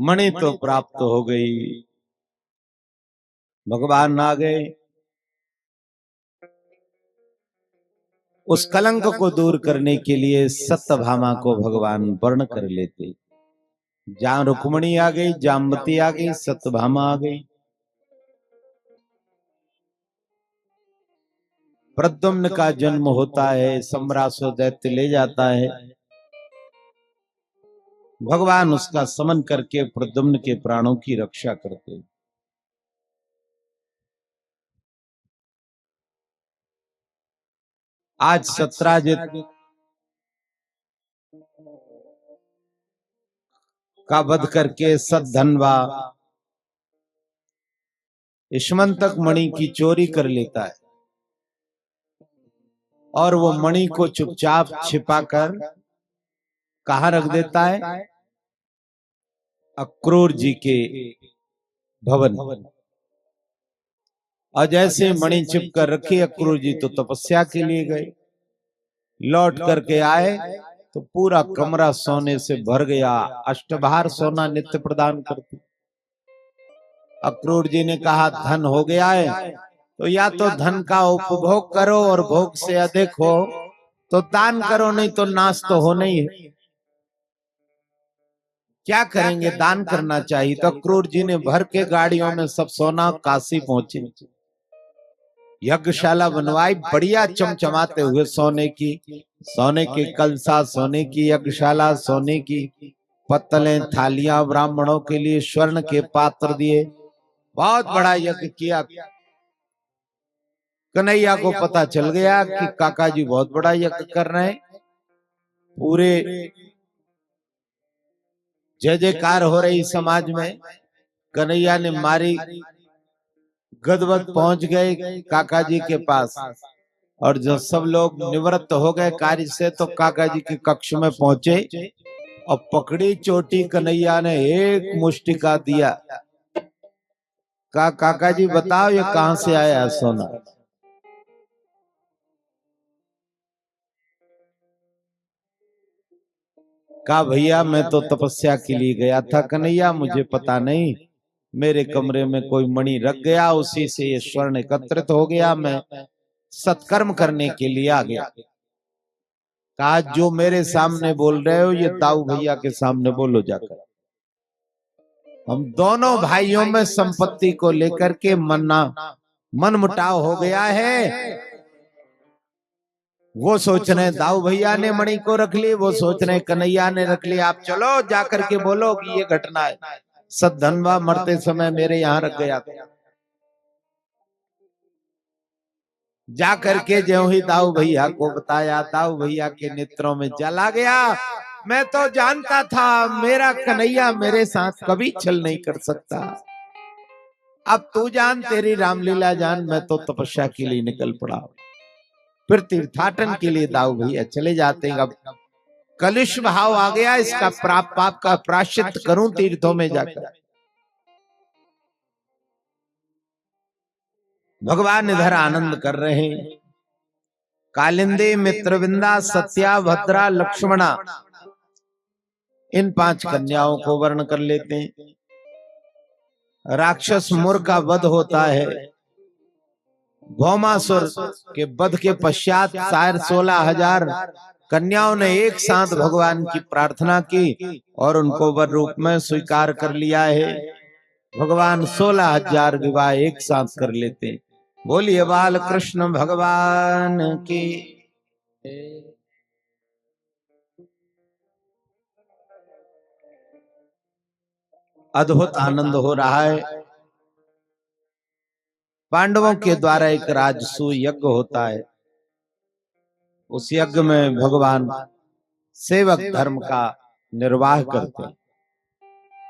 मणि तो प्राप्त हो गई। भगवान आ गए, उस कलंक को दूर करने के लिए सत्यभामा को भगवान वर्ण कर लेते। जहां रुक्मणी आ गई, जामवती आ गई, सत्यभामा आ गई। प्रद्युम्न का जन्म होता है, सम्रासुर दैत्य ले जाता है। भगवान उसका समन करके प्रद्युम्न के प्राणों की रक्षा करते। आज सत्राजित का वध करके सद्धन्वा इष्मंतक मणि की चोरी कर लेता है और वो मणि को चुपचाप छिपाकर कहाँ रख देता है? अक्रूर जी के भवन। और जैसे मणि छिप कर रखी, अक्रूर जी तो तपस्या के लिए गए। लौट करके आए तो पूरा कमरा सोने से भर गया। अष्टभार सोना नित्य प्रदान करती। अक्रूर जी ने कहा धन हो गया है तो या तो धन का उपभोग करो और भोग से अधिक हो तो दान करो, नहीं तो नाश तो होना ही है। क्या करेंगे? दान करना चाहिए। तो अक्रूर जी ने भर के गाड़ियों में सब सोना काशी पहुंचे, यज्ञशाला बनवाई, बढ़िया चमचमाते हुए सोने के कलसा, सोने की यज्ञशाला, सोने की पत्तलें, थालियां, ब्राह्मणों के लिए स्वर्ण के पात्र दिए। बहुत बड़ा यज्ञ किया। कन्हैया को पता चल गया कि काका जी बहुत बड़ा यज्ञ कर रहे हैं। पूरे जय जयकार हो रही समाज में। कन्हैया ने मारी गदवद पहुंच गए काका जी के पास, और जो सब लोग निवृत्त हो गए कार्य से तो काका जी के कक्ष में पहुंचे और पकड़ी चोटी कन्हैया ने एक मुष्टिका दिया। काका जी बताओ ये कहां से आया सोना? कहा भैया मैं तो तपस्या के लिए गया था कन्हैया, मुझे पता नहीं, मेरे कमरे में कोई मणि रख गया, उसी से ये स्वर्ण एकत्रित हो गया, मैं सत्कर्म करने के लिए आ गया। कहा जो मेरे सामने बोल रहे हो ये दाऊ भैया के सामने बोलो जाकर। हम दोनों भाइयों में संपत्ति को लेकर के मन मुटाव हो गया है। वो सोच रहे दाऊ भैया ने मणि को रख ली, वो सोच रहे कन्हैया ने रख ली। आप चलो जाकर के बोलो कि ये घटना है, सद्धन्वा मरते समय मेरे यहाँ रख गया था। जाकर के जो ही दाऊ भैया को बताया, दाऊ भैया के नेत्रों में जल आ गया। मैं तो जानता था मेरा कन्हैया मेरे साथ कभी छल नहीं कर सकता। अब तू जान, तेरी रामलीला जान, मैं तो तपस्या के लिए निकल पड़ा। फिर तीर्थाटन के लिए दाऊ भैया चले जाते हैं। अब कलुष भाव आ गया, इसका पाप का प्रायश्चित करूं तीर्थों में जाकर। भगवान इधर आनंद कर रहे हैं। कालिंदी, मित्रविंदा, सत्या, भद्रा, लक्ष्मणा, इन 5 कन्याओं को वर्ण कर लेते हैं। राक्षस मुर का वध होता है। भौमासुर के वध के पश्चात शायद 16,000 कन्याओं ने एक साथ भगवान की प्रार्थना की और उनको वर रूप में स्वीकार कर लिया है। भगवान 16,000 विवाह एक साथ कर लेते हैं। बोलिए बाल कृष्ण भगवान की। अद्भुत आनंद हो रहा है। पांडवों के द्वारा एक राजसूय यज्ञ होता है। उस यज्ञ में भगवान सेवक धर्म का निर्वाह करते हैं।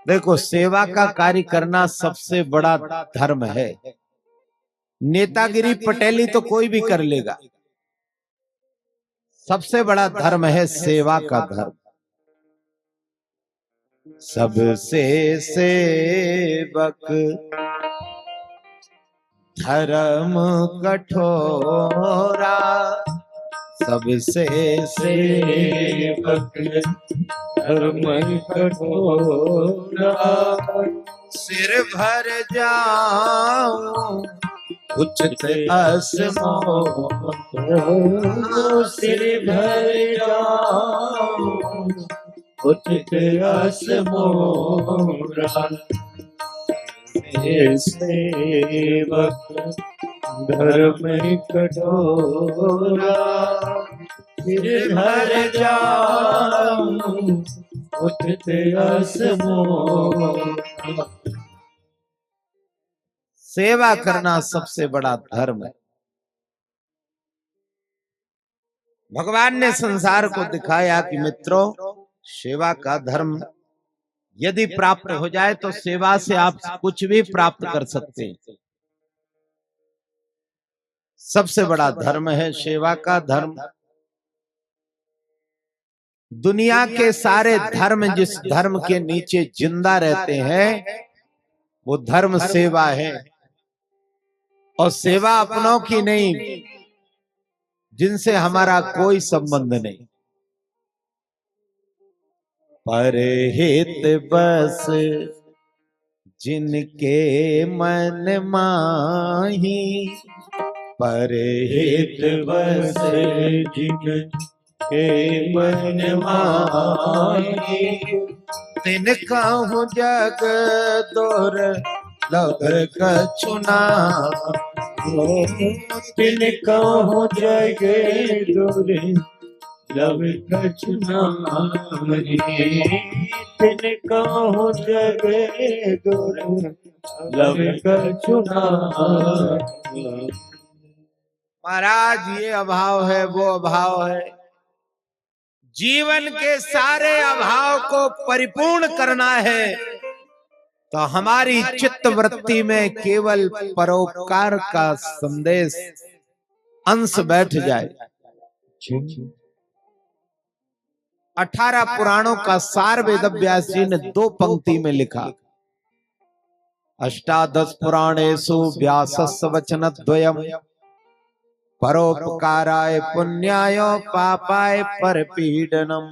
देखो, सेवा का कार्य करना सबसे बड़ा धर्म है। नेतागिरी पटेली तो कोई भी कर लेगा, सबसे बड़ा धर्म है सेवा का धर्म। सबसे सेवक धर्म कठोरा, सबसे सेवक धर्म कठोरा, सिर भर जाऊं उचित असमोरा, सिर भर जाऊं उचित असमोरा, सेवक धर्म कठोरा, सिर भर जाऊं उचित असमोरा। सेवा करना सबसे बड़ा धर्म है। भगवान ने संसार को दिखाया कि मित्रों, सेवा का धर्म यदि प्राप्त हो जाए तो सेवा से आप कुछ भी प्राप्त कर सकते हैं। सबसे बड़ा धर्म है सेवा का धर्म। दुनिया के सारे धर्म जिस धर्म के नीचे जिंदा रहते हैं वो धर्म सेवा है। और सेवा अपनों की नहीं, जिनसे हमारा कोई संबंध नहीं। परहित बस जिनके मन माही, परहित बस जिनके मन माही, तिनका हूँ जग दोर लभ कछु नाहि, तिनका हूँ जग दोर लभ कछु नाहि, तिनका हूँ जग दोर लभ कछु नाहि। महाराज ये अभाव है, वो अभाव है। जीवन के सारे अभाव को परिपूर्ण करना है तो हमारी चित्त वृत्ति में केवल परोपकार का संदेश अंश बैठ जाए। 18 पुराणों का सार वेद व्यास जी ने 2 पंक्ति में लिखा। अष्टादश पुराणेषु व्यासस्य वचनद्वयम्, परोपकाराय पुण्याय पापाय परपीडनम।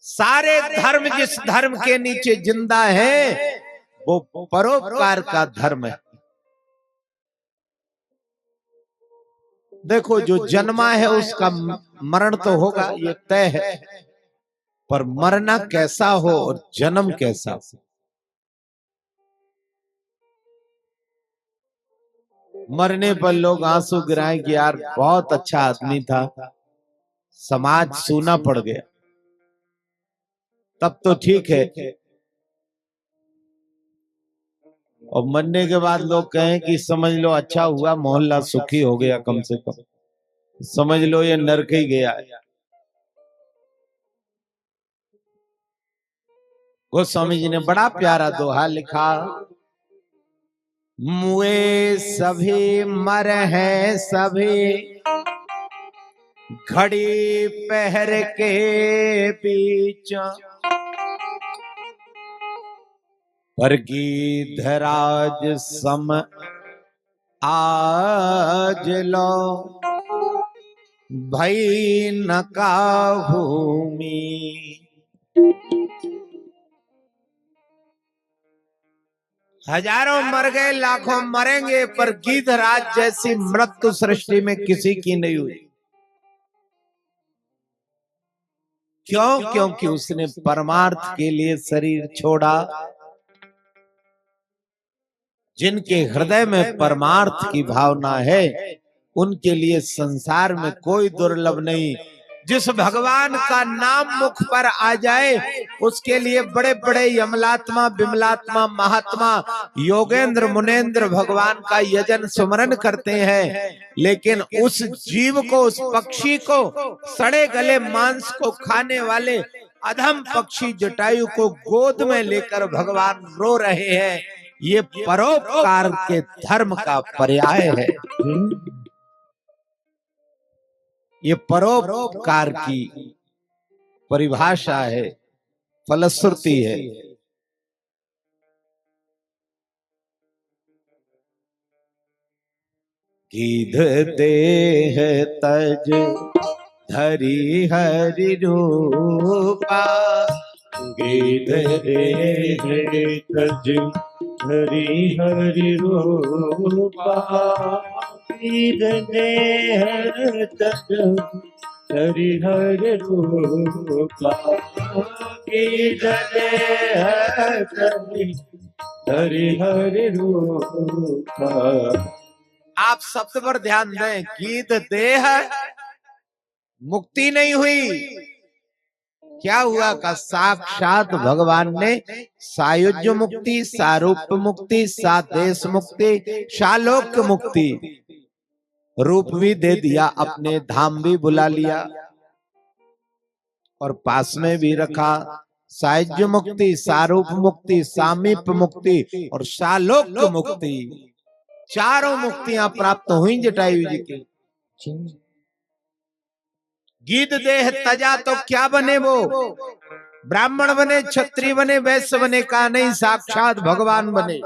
सारे धर्म जिस धर्म के नीचे जिंदा है वो परोपकार का धर्म है। देखो, जो जन्मा है उसका मरण तो होगा, ये तय है, पर मरना कैसा हो और जन्म कैसा हो। मरने पर लोग आंसू गिराएं कि यार बहुत अच्छा आदमी था, समाज सूना पड़ गया, तब तो ठीक है। और मरने के बाद लोग कहें कि समझ लो अच्छा हुआ, मोहल्ला सुखी हो गया, कम से कम समझ लो ये नरक ही गया है। गोस्वामी जी ने बड़ा प्यारा दोहा लिखा। मुए सभी मर हैं सभी, घड़ी पहर के बीच, पर गीधराज सम आज लो, भई न काहूमी। हजारों मर गए, लाखों मरेंगे, पर गीधराज जैसी मृत्यु सृष्टि में किसी की नहीं हुई। क्यों? क्योंकि उसने परमार्थ के लिए शरीर छोड़ा। जिनके हृदय में परमार्थ की भावना है उनके लिए संसार में कोई दुर्लभ नहीं। जिस भगवान का नाम मुख पर आ जाए उसके लिए बड़े बड़े यमलात्मा, बिमलात्मा, महात्मा, योगेंद्र, मुनेंद्र भगवान का यजन सुमरन करते हैं, लेकिन उस जीव को, उस पक्षी को, सड़े गले मांस को खाने वाले अधम पक्षी जटायु को गोद में लेकर भगवान रो रहे हैं। ये परोपकार के धर्म का पर्याय है। ये परोपकार की परिभाषा है, फलश्रुति है। गीध देह तज धरि हरि रूपा, गीध देह तज हरि हरि रूपा, गीध देह तज हरि हरि रूपा, गीध देह तज हरि हरि रूपा। आप शब्द पर ध्यान दें, गीध देह मुक्ति नहीं हुई, क्या हुआ का साक्षात भगवान ने सायुज्य मुक्ति, सारूप मुक्ति, सादेश मुक्ति, शालोक्य मुक्ति रूप भी दे दिया, अपने धाम भी बुला लिया और पास में भी रखा। सायुज्य मुक्ति, सारूप मुक्ति, सामीप्य मुक्ति और शालोक्य मुक्ति, चारों मुक्तियां प्राप्त हुई जटायु जी की। गीध देह तजा तो क्या बने वो, ब्राह्मण बने, क्षत्रिय बने, वैश्य बने, का नहीं, साक्षात भगवान बने।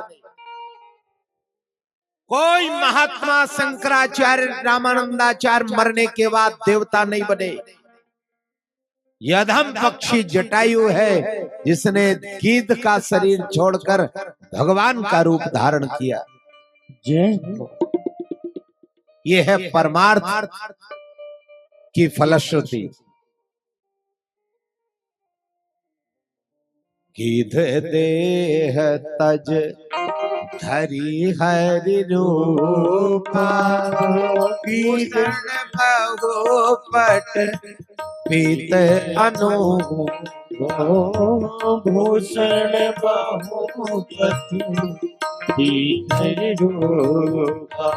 कोई महात्मा शंकराचार्य, रामानंदाचार्य मरने के बाद देवता नहीं बने। यधम पक्षी जटायु है जिसने गीध का शरीर छोड़कर भगवान का रूप धारण किया। ये है परमार्थ की फलश्रुति। गीध देह तज धरि हरि रूपा, भूषण बहुपट पीत अनु, भूषण बहुपति पीत रूपा,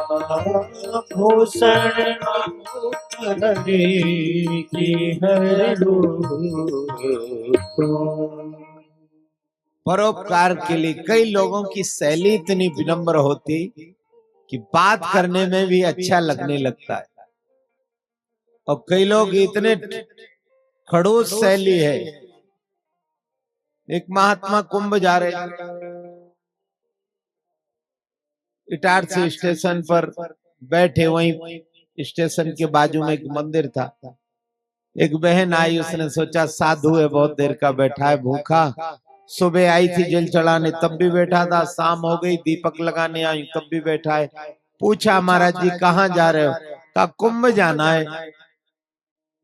भूषण बहुपति हरि रूपा। परोपकार के लिए कई लोगों की शैली इतनी विनम्र होती कि बात करने में भी अच्छा लगने लगता है, और कई लोग इतने खड़ूस शैली है। एक महात्मा कुंभ जा रहे, इटारसी स्टेशन पर बैठे, वहीं स्टेशन के बाजू में एक मंदिर था। एक बहन आई, उसने सोचा साधु है, बहुत देर का बैठा है, भूखा। सुबह आई थी जल चढ़ाने, तब भी बैठा था, शाम हो गई दीपक लगाने आई, तब भी बैठा है। पूछा महाराज जी कहाँ जा रहे हो? कहा कुंभ जाना है,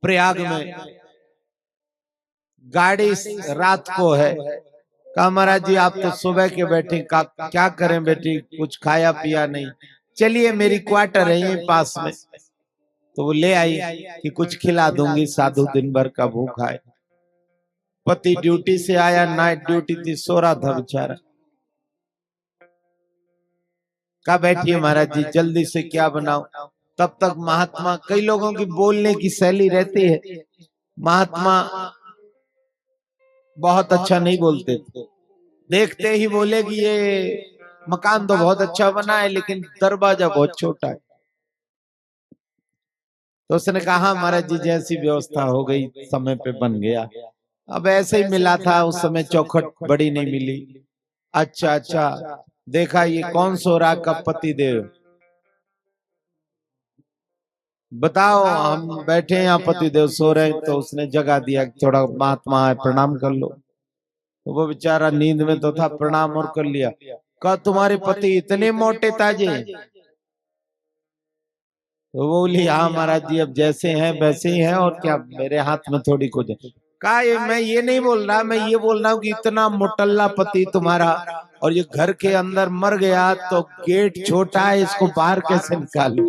प्रयाग में गाड़ी रात को है। कहा महाराज जी आप तो सुबह के बैठे, क्या करें बेटी, कुछ खाया पिया नहीं, चलिए मेरी क्वार्टर है यहीं पास में। तो वो ले आई कि कुछ खिला दूंगी, साधु दिन भर का भूखा है। पति ड्यूटी से आया, नाइट ड्यूटी थी, सो रहा था बेचारा। कहा बैठिए महाराज जी जल्दी से क्या बनाओ। तब तक महात्मा, कई लोगों की बोलने की शैली रहती है, महात्मा बहुत अच्छा नहीं बोलते थे, देखते ही बोले कि ये मकान तो बहुत अच्छा बना है लेकिन दरवाजा बहुत छोटा है। तो उसने कहा महाराज जी जैसी व्यवस्था हो गई समय पे बन गया। अब ऐसे ही मिला था, उस समय चौखट बड़ी नहीं मिली। अच्छा अच्छा, देखा ये कौन सो रहा? का पति देव। बताओ, हम बैठे यहाँ पति देव सो रहे। तो उसने जगा दिया, थोड़ा महात्मा है प्रणाम कर लो। तो वो बेचारा नींद में तो था, प्रणाम और कर लिया। कहा तुम्हारे पति इतने मोटे ताजे? तो वो बोली हाँ महाराज जी अब जैसे हैं वैसे ही हैं, और क्या मेरे हाथ में थोड़ी कुछ है। कहा मैं ये नहीं बोल रहा, मैं ये बोल रहा हूँ कि इतना मोटल्ला पति तुम्हारा और ये घर के अंदर मर गया तो गेट छोटा है, इसको बाहर कैसे निकालूं?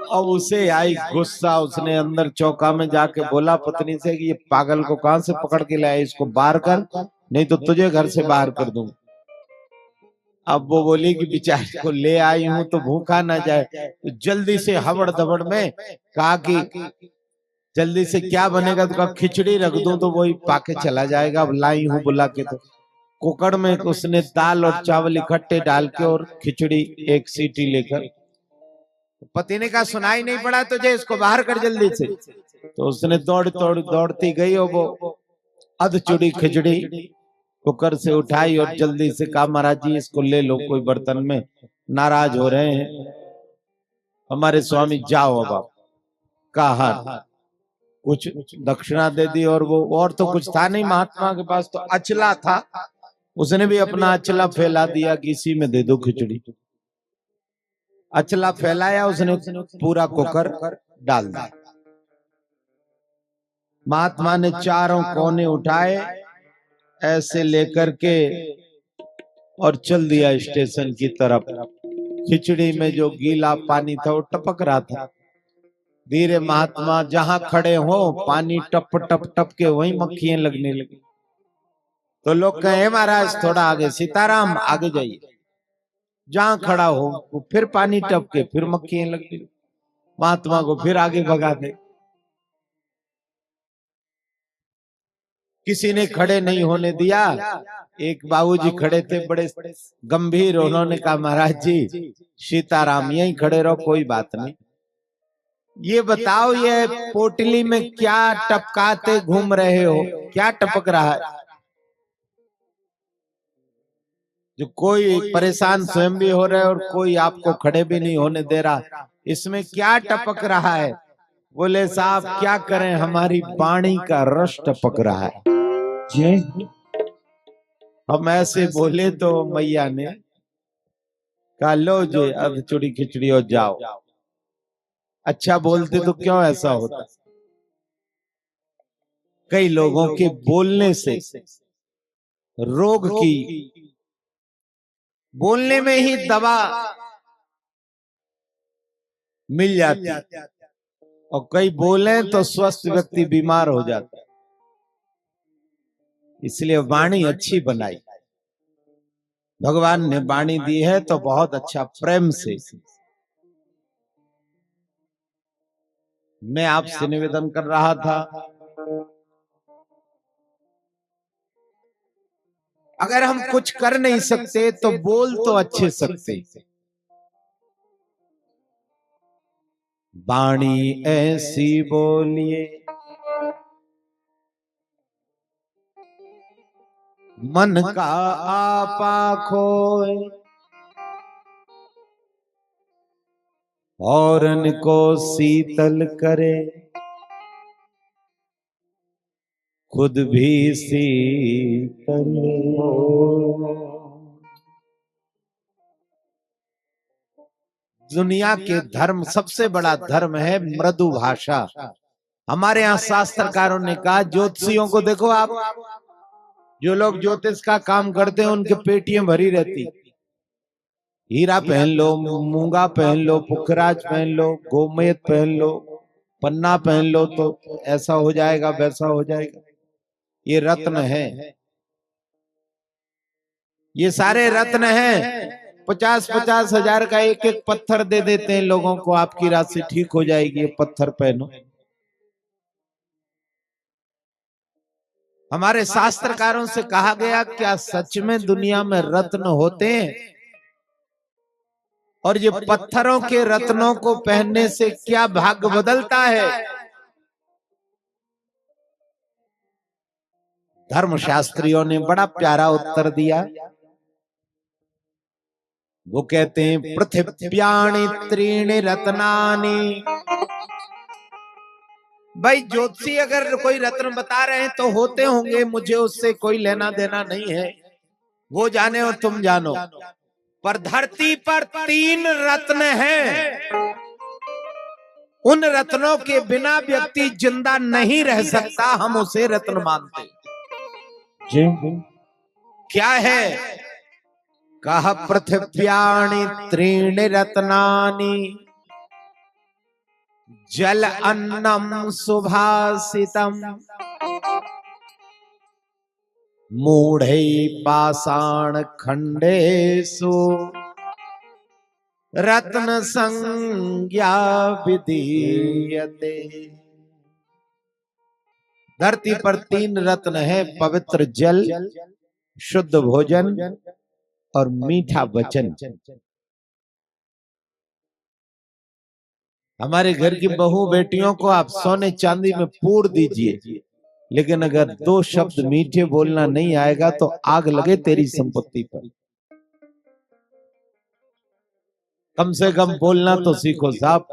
और उसे आई गुस्सा, उसने अंदर चौका में जाके बोला पत्नी से कि ये पागल को कहां से पकड़ के लाया, इसको बाहर कर, नहीं तो तुझे घर से बाहर कर दूंगा। अब वो बोली कि बेचारे को ले आई हूं तो भूखा ना जाए। तो जल्दी से हबड़ दबड़ में कहा कि जल्दी से क्या बनेगा? तो कहा खिचड़ी रख दूं तो वही पाके चला जाएगा। अब लाई हूं बुला के। तो कुकर में उसने दाल और चावल इकट्ठे डाल के और खिचड़ी एक सीटी लेकर, पति ने कहा सुनाई नहीं पड़ा तुझे, इसको बाहर कर जल्दी से। तो उसने दौड़ती गई और वो अधचूड़ी खिचड़ी कुकर से उठाई और जल्दी से कहा महाराज जी इसको ले लो कोई बर्तन में, नाराज हो रहे हैं। हमारे स्वामी जाओ अब आप, कहा कुछ दक्षिणा दे दी और वो, और तो कुछ था नहीं महात्मा के पास, तो अचला था, उसने भी अपना अचला फैला दिया कि इसी में दे दो खिचड़ी। अचला फैलाया उसने, पूरा कुकर डाल दिया। महात्मा ने चारों कोने उठाए ऐसे लेकर के और चल दिया स्टेशन की तरफ। खिचड़ी में जो गीला पानी था वो टपक रहा था। धीरे महात्मा जहां खड़े हो पानी टप टप टप के वहीं मक्खियां लगने लगी। तो लोग कहे महाराज थोड़ा आगे, सीताराम आगे जाइए। जहां खड़ा हो वो फिर पानी टप के फिर मक्खियां लगने लगी। महात्मा को फिर आगे भगा दे। किसी ने खड़े नहीं होने दिया। एक बाबूजी खड़े थे बड़े गंभीर, उन्होंने कहा महाराज जी सीताराम यहीं खड़े रहो, कोई बात नहीं। ये बताओ ये पोटली में क्या टपकाते घूम रहे हो, क्या टपक रहा है? जो कोई परेशान स्वयं भी हो रहे और कोई आपको खड़े भी नहीं होने दे रहा, इसमें क्या टपक रहा है? बोले साहब क्या करें, हमारी वाणी का रस टपक रहा है। हम ऐसे बोले तो मैया ने कहा लो जो अब चूड़ी खिचड़ी हो जाओ। अच्छा बोलते तो क्यों ऐसा होता? कई लोगों के बोलने से रोग की, बोलने में ही दवा मिल जाती है, और कई बोले तो स्वस्थ व्यक्ति बीमार हो जाता है। इसलिए वाणी अच्छी बनाई। भगवान ने वाणी दी है तो बहुत अच्छा प्रेम से। मैं आपसे निवेदन कर रहा था, अगर हम कुछ कर नहीं सकते तो बोल तो अच्छे सकते। वाणी ऐसी बोलिए मन का आपा खोए, औरन को शीतल करे, खुद भी शीतल हो। दुनिया के धर्म, सबसे बड़ा धर्म है मृदु भाषा। हमारे यहाँ शास्त्रकारों ने कहा, ज्योतिषियों को देखो आप, जो लोग ज्योतिष का काम करते हैं उनके पेटियां भरी रहती। हीरा पहन लो, मूंगा पहन लो, पुखराज पहन लो, गोमेद पहन लो, पन्ना पहन लो तो ऐसा हो जाएगा वैसा हो जाएगा। ये रत्न है, ये सारे रत्न हैं। 50-50 हजार का एक एक पत्थर दे देते हैं लोगों को, आपकी राशि ठीक हो जाएगी, ये पत्थर पहनो। हमारे शास्त्रकारों से कहा गया, क्या सच में दुनिया में रत्न होते हैं? और ये पत्थरों के रत्नों को पहनने से क्या भाग्य बदलता है? धर्मशास्त्रियों ने बड़ा प्यारा उत्तर दिया। वो कहते हैं, पृथिव्यानि त्रीणि रत्नानि। भाई ज्योतिषी अगर कोई रत्न बता रहे हैं तो होते होंगे, मुझे उससे कोई लेना देना नहीं है, वो जाने और तुम जानो। पर धरती पर 3 रत्न हैं, उन रत्नों के बिना व्यक्ति जिंदा नहीं रह सकता, हम उसे रत्न मानते। क्या है? कहा पृथिव्यानि त्रीणि रत्नानि, जल अन्नम सुभाषितम, मूढ़ै पाषाण खंडेषु रत्न संज्ञा विधीयते। धरती पर 3 रत्न है, पवित्र जल, शुद्ध भोजन और मीठा वचन। हमारे घर की बहू बेटियों को आप सोने चांदी में पूर दीजिए, लेकिन अगर 2 शब्द मीठे बोलना नहीं आएगा तो आग लगे तेरी संपत्ति पर। कम से कम बोलना तो सीखो साहब।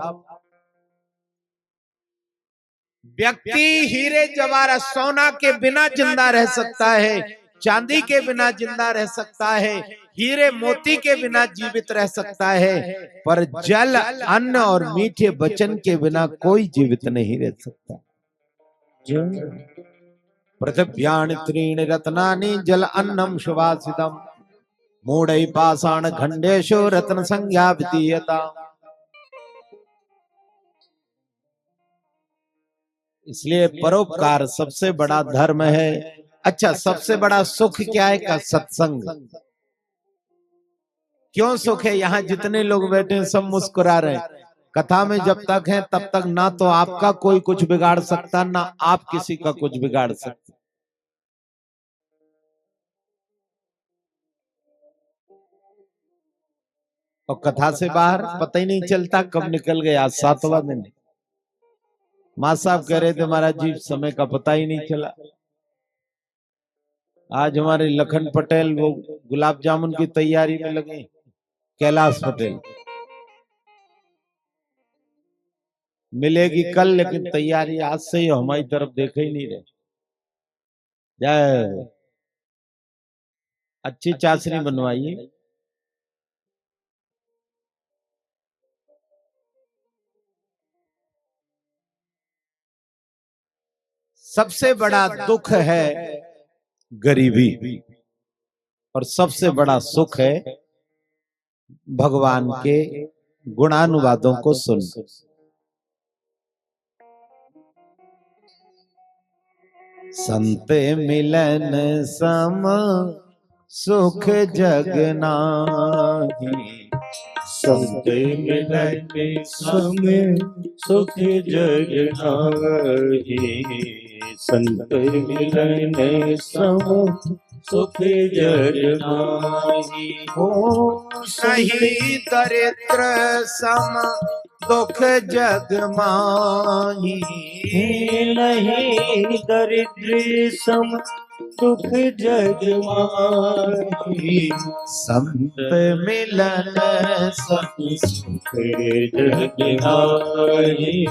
व्यक्ति हीरे जवाहरात सोना के बिना जिंदा रह सकता है, चांदी के बिना जिंदा रह सकता है, हीरे मोती के बिना जीवित रह सकता है, पर जल, अन्न और मीठे वचन के बिना कोई जीवित नहीं रह सकता। पृथिव्यानि त्रीणि रत्नानि जल अन्नम सुभाषितम मूढ़ै पाषाण खंडेषु रत्न संज्ञा विधीयता। इसलिए परोपकार सबसे बड़ा धर्म है। अच्छा, सबसे बड़ा सुख क्या है? का सत्संग। क्यों सुख है? यहाँ जितने लोग बैठे हैं सब मुस्कुरा रहे हैं। कथा में जब तक है तब तक ना तो आपका कोई कुछ बिगाड़ सकता, ना आप किसी का कुछ बिगाड़ सकते। और कथा से बाहर पता ही नहीं चलता कब निकल गया। आज 7वां दिन है। माँ साहब कह रहे थे महाराज जी समय का पता ही नहीं चला। आज हमारे लखन पटेल वो गुलाब जामुन की तैयारी में लगे, कैलाश पटेल मिलेगी कल, लेकिन तैयारी आज से ही हमारी तरफ देख ही नहीं रहे। जय, अच्छी चाशनी बनवाइए। सबसे बड़ा दुख है गरीबी और सबसे बड़ा सुख है भगवान के गुणानुवादों को सुन। संत मिलन सम सुख जग नाही, संत मिलन सम सुख जग नाही, संत मिलन सम सुख जग नाही। हो नहीं दरिद्र सम दुख जग माही, नहीं दरिद्र सम दुख जग माही, संत मिलन सब सुख जग नाही,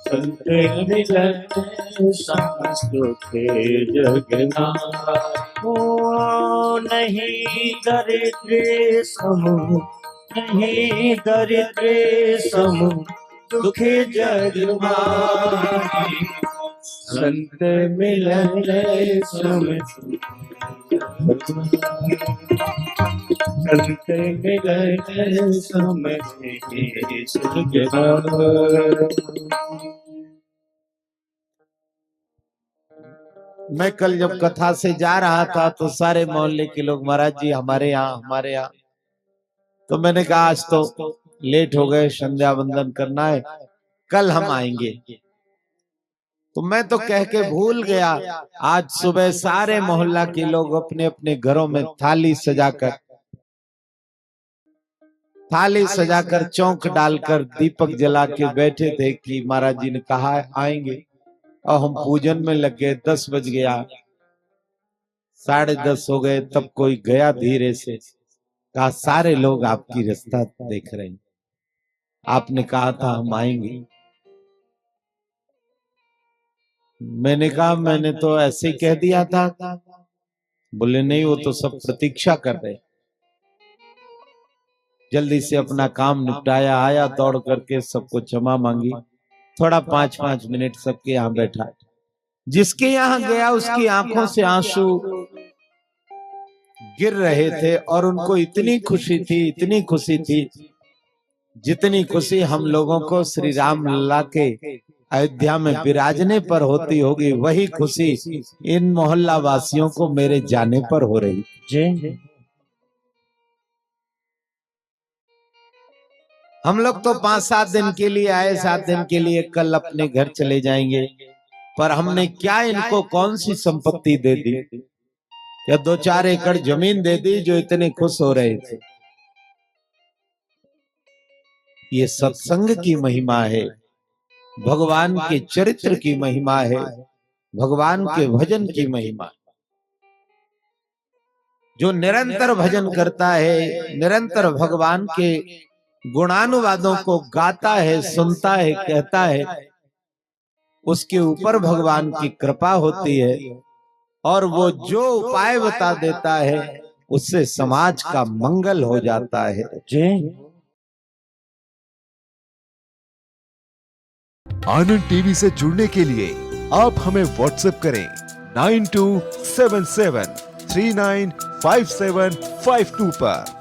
संत मिलन सब सुख जग नाही। ओ नहीं दरिद्र सम, नहीं दरिद्र सम दुख जग माही, संत मिलन सम संत मिलन सम सुख जग। मैं कल जब कथा से जा रहा था तो सारे मोहल्ले के लोग महाराज जी हमारे यहाँ। तो मैंने कहा आज तो लेट हो गए, संध्या वंदन करना है, कल हम आएंगे। तो मैं तो कह के भूल गया। आज सुबह सारे मोहल्ला के लोग अपने अपने घरों में थाली सजाकर चौक डालकर दीपक जला के बैठे थे कि महाराज जी ने कहा आएंगे, और हम पूजन में लग गए। 10 बज गया, 10:30 हो गए, तब कोई गया धीरे से, कहा सारे लोग आपकी रास्ता देख रहे हैं, आपने कहा था हम आएंगे। मैंने कहा मैंने तो ऐसे ही कह दिया था। बोले नहीं, वो तो सब प्रतीक्षा कर रहे। जल्दी से अपना काम निपटाया, आया दौड़ करके सबको क्षमा मांगी, थोड़ा 5-5 मिनट सबके यहाँ बैठा। जिसके यहाँ गया उसकी आंखों से आंसू गिर रहे थे और उनको इतनी खुशी थी जितनी खुशी हम लोगों को श्री राम लल्ला के अयोध्या में विराजने पर होती होगी, वही खुशी इन मोहल्ला वासियों को मेरे जाने पर हो रही। जय हम लोग तो 5-7 दिन के लिए आए, 7 दिन के लिए कल अपने घर चले जाएंगे, पर हमने क्या इनको कौन सी संपत्ति दे दी? या 2-4 एकड़ जमीन दे दी जो इतने खुश हो रहे थे। ये सत्संग की महिमा है, भगवान के चरित्र की महिमा है, भगवान के भजन की महिमा। जो निरंतर भजन करता है, निरंतर भगवान के गुणानुवादों को गाता है, सुनता है, कहता है, उसके ऊपर भगवान की कृपा होती है और वो जो उपाय बता देता है उससे समाज का मंगल हो जाता है। जय आनंद टीवी से जुड़ने के लिए आप हमें व्हाट्सएप करें 9277395752 पर।